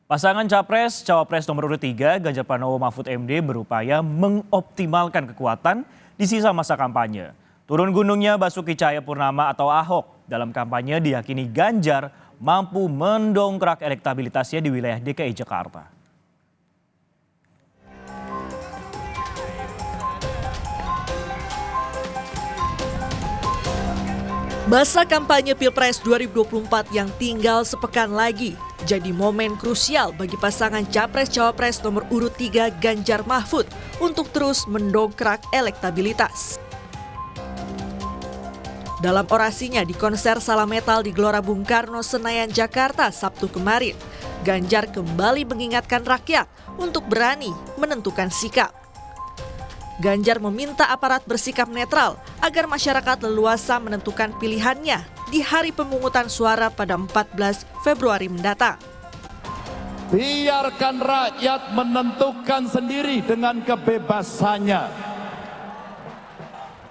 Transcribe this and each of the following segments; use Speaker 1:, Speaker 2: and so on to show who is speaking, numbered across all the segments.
Speaker 1: Pasangan Capres-Cawapres nomor urut 3, Ganjar Pranowo Mahfud MD berupaya mengoptimalkan kekuatan di sisa masa kampanye. Turun gunungnya Basuki Cahayapurnama atau Ahok dalam kampanye diyakini Ganjar mampu mendongkrak elektabilitasnya di wilayah DKI Jakarta.
Speaker 2: Masa kampanye Pilpres 2024 yang tinggal sepekan lagi jadi momen krusial bagi pasangan Capres-Cawapres nomor urut 3 Ganjar Mahfud untuk terus mendongkrak elektabilitas. Dalam orasinya di konser Salam Metal di Gelora Bung Karno, Senayan, Jakarta Sabtu kemarin, Ganjar kembali mengingatkan rakyat untuk berani menentukan sikap. Ganjar meminta aparat bersikap netral agar masyarakat leluasa menentukan pilihannya di hari pemungutan suara pada 14 Februari mendatang.
Speaker 3: Biarkan rakyat menentukan sendiri dengan kebebasannya.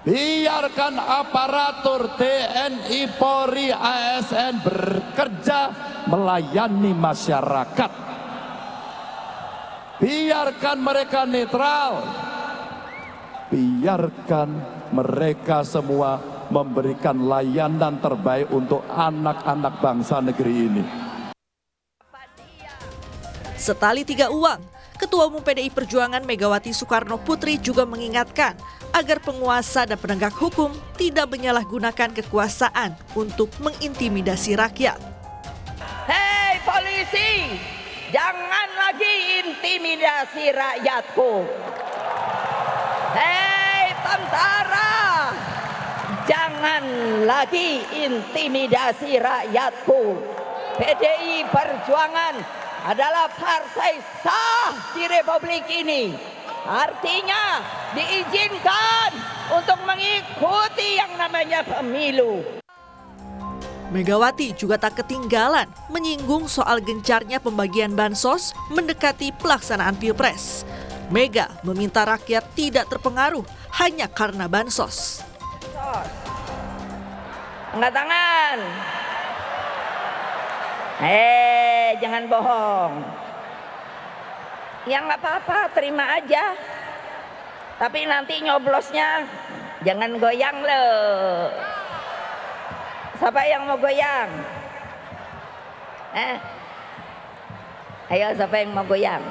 Speaker 3: Biarkan aparatur TNI, Polri, ASN bekerja melayani masyarakat. Biarkan mereka netral. Biarkan mereka semua memberikan layanan terbaik untuk anak-anak bangsa negeri ini.
Speaker 2: Setali tiga uang, Ketua Umum PDI Perjuangan Megawati Soekarno Putri juga mengingatkan agar penguasa dan penegak hukum tidak menyalahgunakan kekuasaan untuk mengintimidasi rakyat.
Speaker 4: Hei polisi, jangan lagi intimidasi rakyatku. Hei tentara, jangan lagi intimidasi rakyatku. PDI Perjuangan adalah partai sah di Republik ini. Artinya diizinkan untuk mengikuti yang namanya pemilu.
Speaker 2: Megawati juga tak ketinggalan menyinggung soal gencarnya pembagian bansos mendekati pelaksanaan Pilpres. Mega meminta rakyat tidak terpengaruh hanya karena bansos.
Speaker 4: Angkat tangan. Jangan bohong. Ya nggak apa-apa, terima aja. Tapi nanti nyoblosnya jangan goyang loh. Siapa yang mau goyang? Ayo siapa yang mau goyang?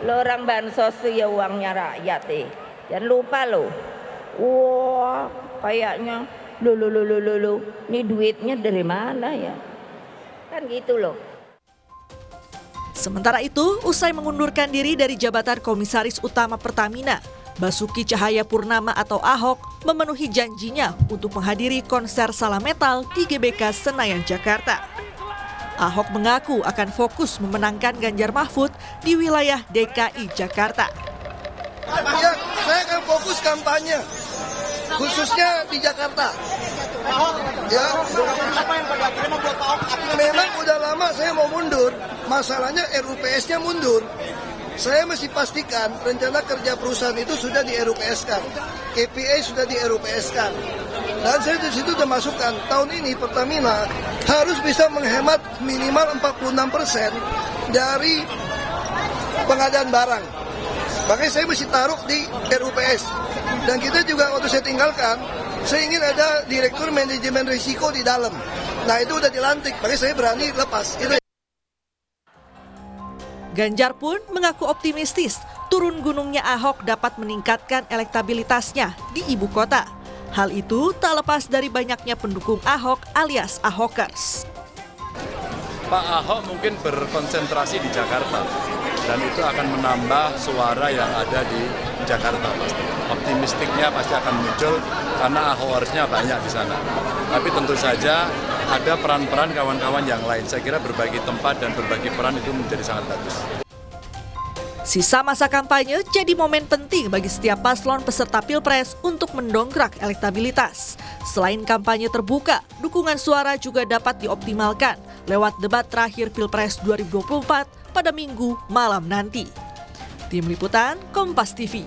Speaker 4: Lo orang bansos tuh ya uangnya rakyat jangan lupa lo. Wah kayaknya lo ini duitnya dari mana ya? Kan gitu loh.
Speaker 2: Sementara itu, usai mengundurkan diri dari jabatan Komisaris Utama Pertamina, Basuki Cahayapurnama atau Ahok memenuhi janjinya untuk menghadiri konser Salam Metal di GBK Senayan, Jakarta. Ahok mengaku akan fokus memenangkan Ganjar Mahfud di wilayah DKI Jakarta.
Speaker 5: Ya, saya akan fokus kampanye, khususnya di Jakarta. Ya, memang udah lama saya mau mundur, masalahnya RUPS-nya mundur. Saya mesti pastikan rencana kerja perusahaan itu sudah di RUPS-kan, KPI sudah di RUPS-kan. Dan saya di situ sudah masukkan, tahun ini Pertamina harus bisa menghemat minimal 46% dari pengadaan barang. Makanya saya mesti taruh di RUPS. Dan kita juga waktu saya tinggalkan, saya ingin ada direktur manajemen risiko di dalam. Nah itu udah dilantik, makanya saya berani lepas. Itu.
Speaker 2: Ganjar pun mengaku optimistis turun gunungnya Ahok dapat meningkatkan elektabilitasnya di ibu kota. Hal itu tak lepas dari banyaknya pendukung Ahok alias Ahokers.
Speaker 6: Pak Ahok mungkin berkonsentrasi di Jakarta dan itu akan menambah suara yang ada di Jakarta pasti. Optimistiknya pasti akan muncul karena Ahokersnya banyak di sana. Tapi tentu saja ada peran-peran kawan-kawan yang lain. Saya kira berbagi tempat dan berbagi peran itu menjadi sangat bagus.
Speaker 2: Sisa masa kampanye jadi momen penting bagi setiap paslon peserta Pilpres untuk mendongkrak elektabilitas. Selain kampanye terbuka, dukungan suara juga dapat dioptimalkan lewat debat terakhir Pilpres 2024 pada Minggu malam nanti. Tim Liputan Kompas TV.